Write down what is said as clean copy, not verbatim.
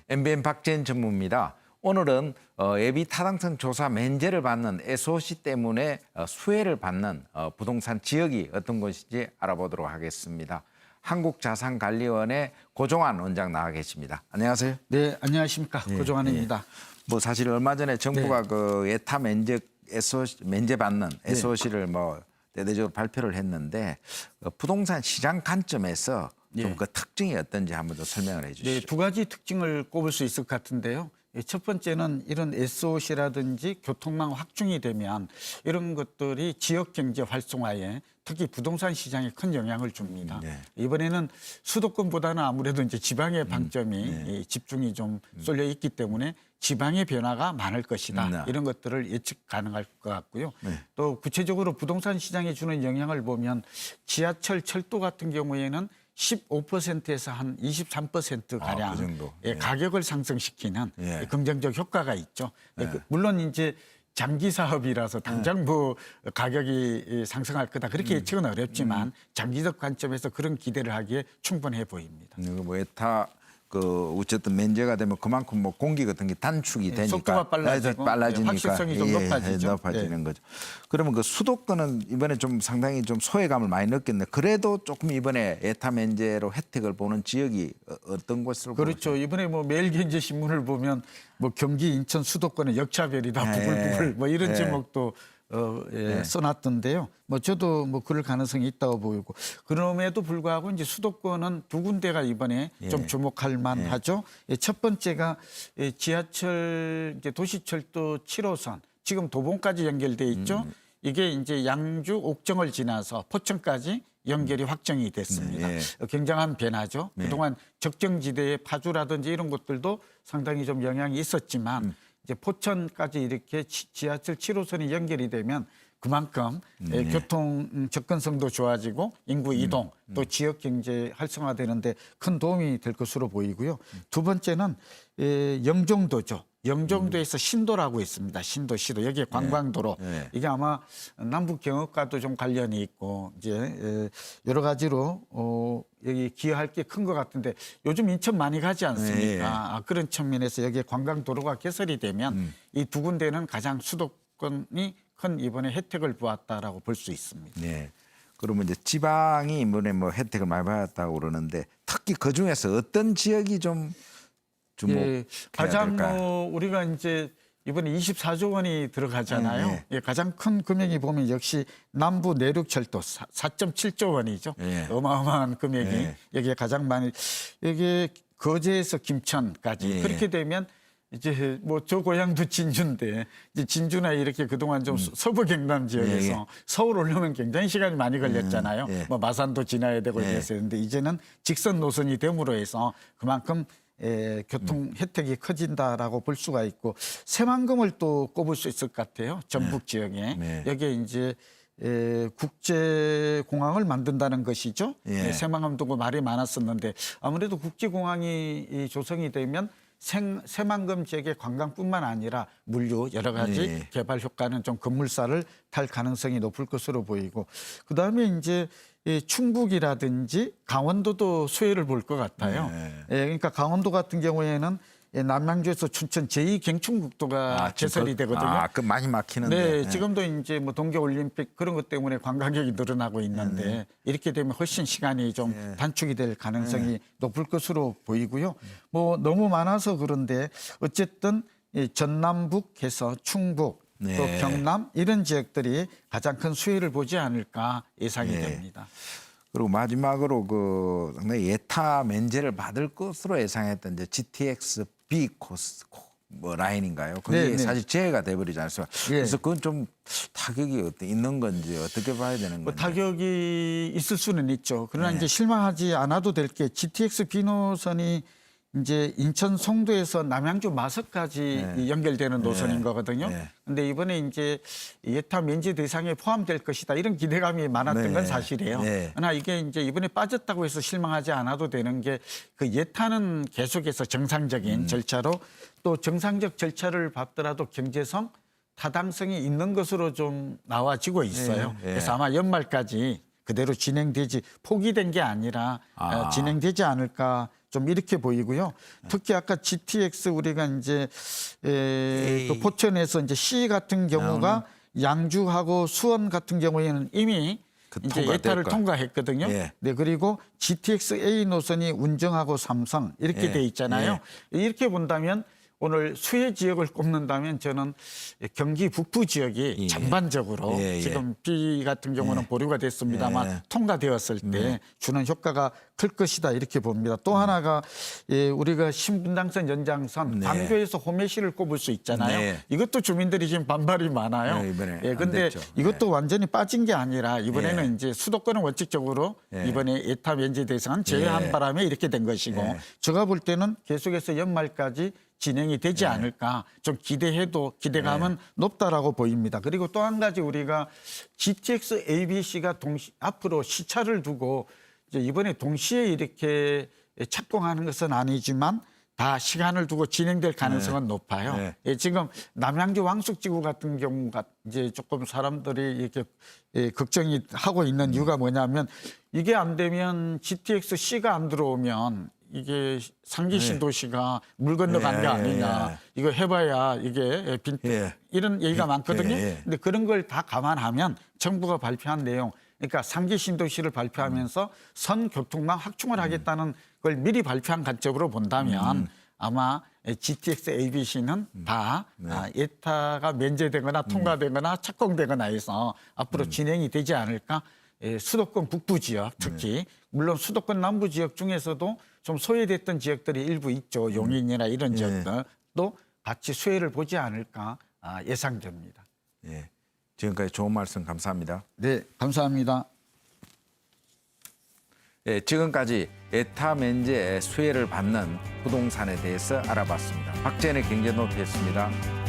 MBN 박재현 전무입니다. 오늘은 예비 타당성 조사 면제를 받는 SOC 때문에 수혜를 받는 부동산 지역이 어떤 곳인지 알아보도록 하겠습니다. 한국자산관리원의 고종환 원장 나와 계십니다. 안녕하세요. 네, 안녕하십니까. 예, 고종환입니다. 뭐 사실 얼마 전에 정부가 그 예타 면제 SOC 면제 받는 SOC를 뭐 대대적으로 발표를 했는데 부동산 시장 관점에서 좀 그 특징이 어떤지 한번 더 설명을 해주시죠. 네, 두 가지 특징을 꼽을 수 있을 것 같은데요. 첫 번째는 이런 SOC라든지 교통망 확충이 되면 이런 것들이 지역 경제 활성화에 특히 부동산 시장에 큰 영향을 줍니다. 이번에는 수도권보다는 아무래도 이제 지방의 방점이 집중이 좀 쏠려 있기 때문에 지방의 변화가 많을 것이다. 이런 것들을 예측 가능할 것 같고요. 또 구체적으로 부동산 시장에 주는 영향을 보면 지하철, 철도 같은 경우에는 15%에서 한 23%가량 그 정도. 가격을 상승시키는 긍정적 효과가 있죠. 물론 이제 장기 사업이라서 당장 뭐 가격이 상승할 거다 그렇게 예측은 어렵지만 장기적 관점에서 그런 기대를 하기에 충분해 보입니다. 뭐 예타 그 어쨌든 면제가 되면 그만큼 뭐 공기 같은 게 단축이 되니까 속도가 빨라지니까 확실성이 좀 높아지죠. 높아지는 거죠. 그러면 그 수도권은 이번에 좀 상당히 좀 소외감을 많이 느꼈는데 그래도 조금 이번에 예타 면제로 혜택을 보는 지역이 어떤 곳으로 그렇죠. 보세요? 이번에 뭐 매일경제신문을 보면 뭐 경기, 인천, 수도권의 역차별이다 부글부글 뭐 이런 제목도 써놨던데요. 뭐 저도 뭐 그럴 가능성이 있다고 보이고 그럼에도 불구하고 이제 수도권은 두 군데가 이번에 좀 주목할 만하죠. 첫 번째가 지하철 이제 도시철도 7호선 지금 도봉까지 연결돼 있죠. 이게 이제 양주 옥정을 지나서 포천까지 연결이 확정이 됐습니다. 굉장한 변화죠. 그동안 적정지대의 파주라든지 이런 것들도 상당히 좀 영향이 있었지만 이제 포천까지 이렇게 지하철 7호선이 연결이 되면 그만큼 교통 접근성도 좋아지고 인구 이동 또 지역 경제 활성화되는데 큰 도움이 될 것으로 보이고요. 두 번째는 영종도죠. 영종도에서 신도라고 있습니다. 신도 여기에 관광도로 이게 아마 남북 경협과도 좀 관련이 있고 이제 여러 가지로 여기 기여할 게 큰 것 같은데 요즘 인천 많이 가지 않습니까? 그런 측면에서 여기에 관광도로가 개설이 되면 이 두 군데는 가장 수도권이 큰 이번에 혜택을 보았다라고 볼 수 있습니다. 네. 그러면 이제 지방이 이번에 뭐 혜택을 많이 받았다고 그러는데 특히 그 중에서 어떤 지역이 좀 가장 뭐 우리가 이제 이번에 24조 원이 들어가잖아요. 가장 큰 금액이 보면 역시 남부 내륙철도 4.7조 원이죠. 어마어마한 금액이 여기에 가장 많이 여기에 거제에서 김천까지 그렇게 되면 이제 뭐 저 고향도 진주인데 이제 진주나 이렇게 그동안 좀 서부 경남 지역에서 서울 오려면 굉장히 시간이 많이 걸렸잖아요. 뭐 마산도 지나야 되고 이랬었는데 이제는 직선 노선이 됨으로 해서 그만큼 교통 혜택이 커진다라고 볼 수가 있고 새만금을 또 꼽을 수 있을 것 같아요. 전북 지역에 여기에 이제 국제공항을 만든다는 것이죠. 새만금 두고 말이 많았었는데 아무래도 국제공항이 조성이 되면 새만금 지역의 관광뿐만 아니라 물류 여러 가지 개발 효과는 좀 급물살을 탈 가능성이 높을 것으로 보이고 그다음에 이제 충북이라든지 강원도도 수혜를 볼 것 같아요. 그러니까 강원도 같은 경우에는 남양주에서 춘천 제2경춘국도가 개설이 되거든요. 그 많이 막히는데. 지금도 이제 뭐 동계올림픽 그런 것 때문에 관광객이 늘어나고 있는데 이렇게 되면 훨씬 시간이 좀 단축이 될 가능성이 높을 것으로 보이고요. 뭐 너무 많아서 그런데 어쨌든 전남북해서 충북 또 경남 이런 지역들이 가장 큰 수혜를 보지 않을까 예상이 됩니다. 그리고 마지막으로 그 상당히 예타 면제를 받을 것으로 예상했던 이제 GTX B 코스 뭐 라인인가요? 그게 사실 재해가 돼버리지 않습니까? 그래서 그건 좀 타격이 있는 건지 어떻게 봐야 되는 건지. 타격이 있을 수는 있죠. 그러나 이제 실망하지 않아도 될 게 GTX B 노선이 이제 인천 송도에서 남양주 마석까지 연결되는 노선인 거거든요. 근데 이번에 이제 예타 면제 대상에 포함될 것이다 이런 기대감이 많았던 건 사실이에요. 그러나 이게 이제 이번에 빠졌다고 해서 실망하지 않아도 되는 게 그 예타는 계속해서 정상적인 절차로 또 정상적 절차를 밟더라도 경제성, 타당성이 있는 것으로 좀 나와지고 있어요. 그래서 아마 연말까지 그대로 진행되지 포기된 게 아니라 진행되지 않을까 좀 이렇게 보이고요. 특히 아까 GTX 우리가 이제 그 포천에서 이제 C 같은 경우가 양주하고 수원 같은 경우에는 이미 이제 예타를 통과했거든요. 예. 네, 그리고 GTX-A 노선이 운정하고 삼성 이렇게 예. 돼 있잖아요. 이렇게 본다면 오늘 수해 지역을 꼽는다면 저는 경기 북부 지역이 전반적으로 지금 비 같은 경우는 보류가 됐습니다만 통과되었을 때 주는 효과가 클 것이다 이렇게 봅니다. 또 하나가 우리가 신분당선 연장선 광교에서 호메시를 꼽을 수 있잖아요. 이것도 주민들이 지금 반발이 많아요. 그런데 이것도 완전히 빠진 게 아니라 이번에는 이제 수도권은 원칙적으로 이번에 예타 면제 대상 제외한 바람에 이렇게 된 것이고 제가 볼 때는 계속해서 연말까지 진행이 되지 않을까 좀 기대감은 높다라고 보입니다. 그리고 또 한 가지 우리가 GTX ABC가 앞으로 시차를 두고 이제 이번에 동시에 이렇게 착공하는 것은 아니지만 다 시간을 두고 진행될 가능성은 높아요. 지금 남양주 왕숙지구 같은 경우가 이제 조금 사람들이 이렇게 걱정이 하고 있는 이유가 뭐냐면 이게 안 되면 GTX C가 안 들어오면 이게 상기 신도시가 물 건너간 게 아니냐. 이거 해봐야 이게 이런 얘기가 많거든요. 근데 그런 걸 다 감안하면 정부가 발표한 내용, 그러니까 상기 신도시를 발표하면서 선 교통망 확충을 하겠다는 걸 미리 발표한 관점으로 본다면 아마 GTX ABC는 다 예타가 면제되거나 통과되거나 착공되거나 해서 앞으로 진행이 되지 않을까. 수도권 북부 지역 특히 물론 수도권 남부 지역 중에서도 좀 소외됐던 지역들이 일부 있죠. 용인이나 이런 지역들도 같이 수혜를 보지 않을까 예상됩니다. 지금까지 좋은 말씀 감사합니다. 네, 감사합니다. 지금까지 예타 면제 수혜를 받는 부동산에 대해서 알아봤습니다. 박재현의 경제노트였습니다.